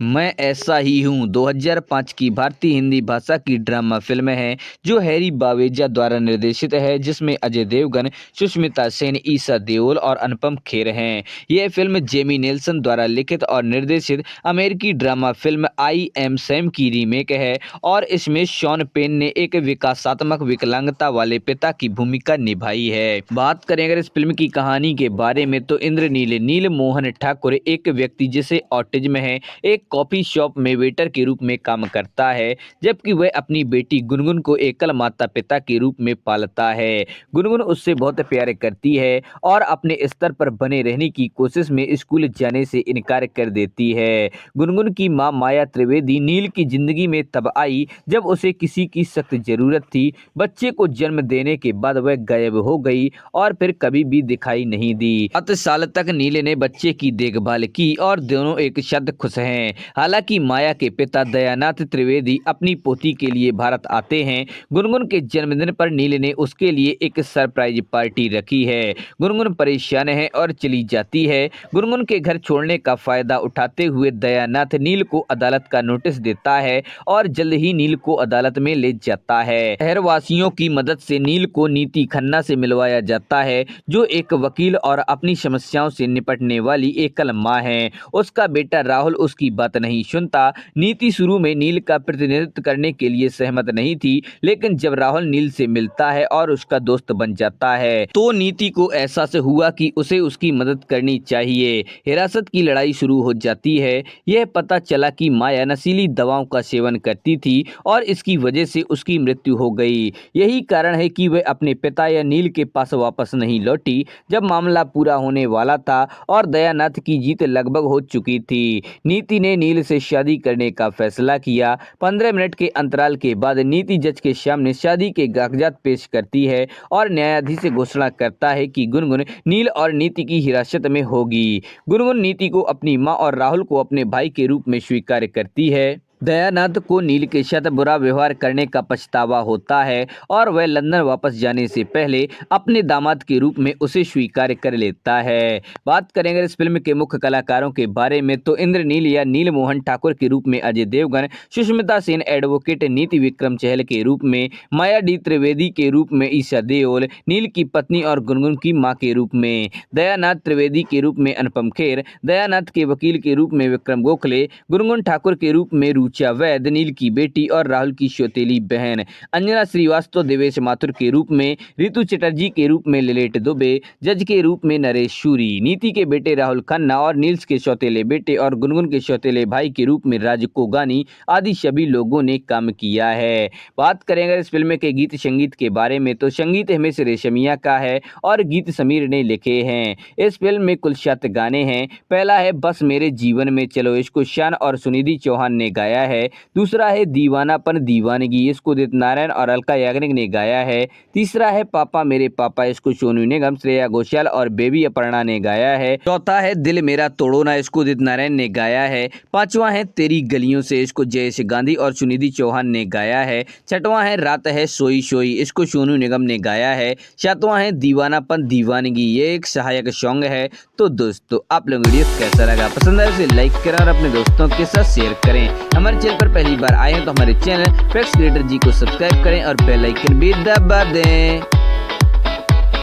मैं ऐसा ही हूँ 2005 की भारतीय हिंदी भाषा की ड्रामा फिल्म है जो हैरी बावेजा द्वारा निर्देशित है, जिसमें अजय देवगन, सुष्मिता सेन, ईशा देओल और अनुपम खेर हैं। यह फिल्म जेमी नेल्सन द्वारा लिखित और निर्देशित अमेरिकी drama film I am Sam की रीमेक है और इसमें शॉन पेन ने एक विकासात्मक विकलांगता वाले पिता की भूमिका निभाई है। बात करें अगर इस फिल्म की कहानी के बारे में तो इंद्रनील नील मोहन ठाकुर एक व्यक्ति जिसे ऑटिज्म है, एक कॉफी शॉप में वेटर के रूप में काम करता है, जबकि वह अपनी बेटी गुनगुन को एकल माता पिता के रूप में पालता है। गुनगुन उससे बहुत प्यार करती है और अपने स्तर पर बने रहने की कोशिश में स्कूल जाने से इनकार कर देती है। गुनगुन की मां माया त्रिवेदी नील की जिंदगी में तब आई जब उसे किसी की सख्त जरूरत थी। बच्चे को जन्म देने के बाद वह गायब हो गई और फिर कभी भी दिखाई नहीं दी। 7 साल तक नील ने बच्चे की देखभाल की और दोनों एक साथ खुश हैं। हालांकि माया के पिता दयानाथ त्रिवेदी अपनी पोती के लिए भारत आते हैं। गुनगुन के जन्मदिन पर नील ने उसके लिए एक सरप्राइज पार्टी रखी है। गुनगुन परेशान है और चली जाती है। गुनगुन के घर छोड़ने का फायदा उठाते हुए दयानाथ नील को अदालत का नोटिस देता है और जल्द ही नील को अदालत में ले जाता है। शहरवासियों की मदद से नील को नीति खन्ना से मिलवाया जाता है, जो एक वकील और अपनी समस्याओं से निपटने वाली एकल मां है। उसका बेटा राहुल उसकी बात नहीं सुनता। नीति शुरू में नील का प्रतिनिधित्व करने के लिए सहमत नहीं थी, लेकिन जब राहुल नील से मिलता है और उसका दोस्त बन जाता है तो नीति को एहसास हुआ कि उसे उसकी मदद करनी चाहिए। हिरासत की लड़ाई शुरू हो जाती है। यह पता चला कि माया नशीली दवाओं का सेवन करती थी और इसकी वजह से उसकी मृत्यु हो गई। यही कारण है कि वह अपने पिता या नील के पास वापस नहीं लौटी। जब मामला पूरा होने वाला था और दयानाथ की जीत लगभग हो चुकी थी, नीति ने नील से शादी करने का फैसला किया। 15 मिनट के अंतराल के बाद नीति जज के सामने शादी के कागजात पेश करती है और न्यायाधीश से घोषणा करता है कि गुनगुन नील और नीति की हिरासत में होगी। गुनगुन नीति को अपनी मां और राहुल को अपने भाई के रूप में स्वीकार करती है। दयानाथ को नील के साथ बुरा व्यवहार करने का पछतावा होता है और वह लंदन वापस जाने से पहले अपने दामाद के रूप में उसे स्वीकार कर लेता है। बात करेंगे इस फिल्म के मुख्य कलाकारों के बारे में तो इंद्रनील या नील मोहन ठाकुर के रूप में अजय देवगन, सुष्मिता सेन एडवोकेट नीति विक्रम चहल के रूप में, माया डी त्रिवेदी के रूप में ईशा देओल, नील की पत्नी और गुनगुन की मां के रूप में, दयानाथ त्रिवेदी के रूप में अनुपम खेर, दयानाथ के वकील के रूप में विक्रम गोखले, गुनगुन ठाकुर के रूप में वैद, नील की बेटी और राहुल की सौतेली बहन, अंजना श्रीवास्तव देवेश माथुर के रूप में, रितु चटर्जी के रूप में ललेट दुबे, जज के रूप में नरेश शूरी, नीति के बेटे राहुल खन्ना और नील्स के सौतेले बेटे और गुनगुन के सौतेले भाई के रूप में राज कोगानी आदि सभी लोगों ने काम किया है। बात करेंगे इस फिल्म के गीत संगीत के बारे में तो संगीत हिमेश रेशमिया का है और गीत समीर ने लिखे हैं। इस फिल्म में कुल 7 गाने हैं। पहला है बस मेरे जीवन में चलो, इसको शान और सुनिधि चौहान ने गाया है। दूसरा है दीवानापन दीवानगी, इसको उदित नारायण और अलका याग्निक ने गाया है। तीसरा है पापा मेरे पापा, इसको सोनू निगम, श्रेया घोषाल और बेबी अपर्णा ने गाया है। चौथा है दिल मेरा तोड़ो ना, इसको उदित नारायण ने गाया है। पांचवा है तेरी गलियों से, इसको जयेश गांधी और सुनिधि चौहान ने गाया है। छठवां है रात है सोई सोई, इसको सोनू निगम ने गाया है। सातवां है दीवानापन दीवानगी, ये एक सहायक सॉन्ग है। तो दोस्तों आप लोग वीडियो कैसा लगा, पसंद आए उसे लाइक करें और अपने दोस्तों के साथ शेयर करें। हमारे चैनल पर पहली बार आए हैं तो हमारे चैनल फैक्ट्स क्रिएटर जी को सब्सक्राइब करें और बेल आइकन भी दबा दें।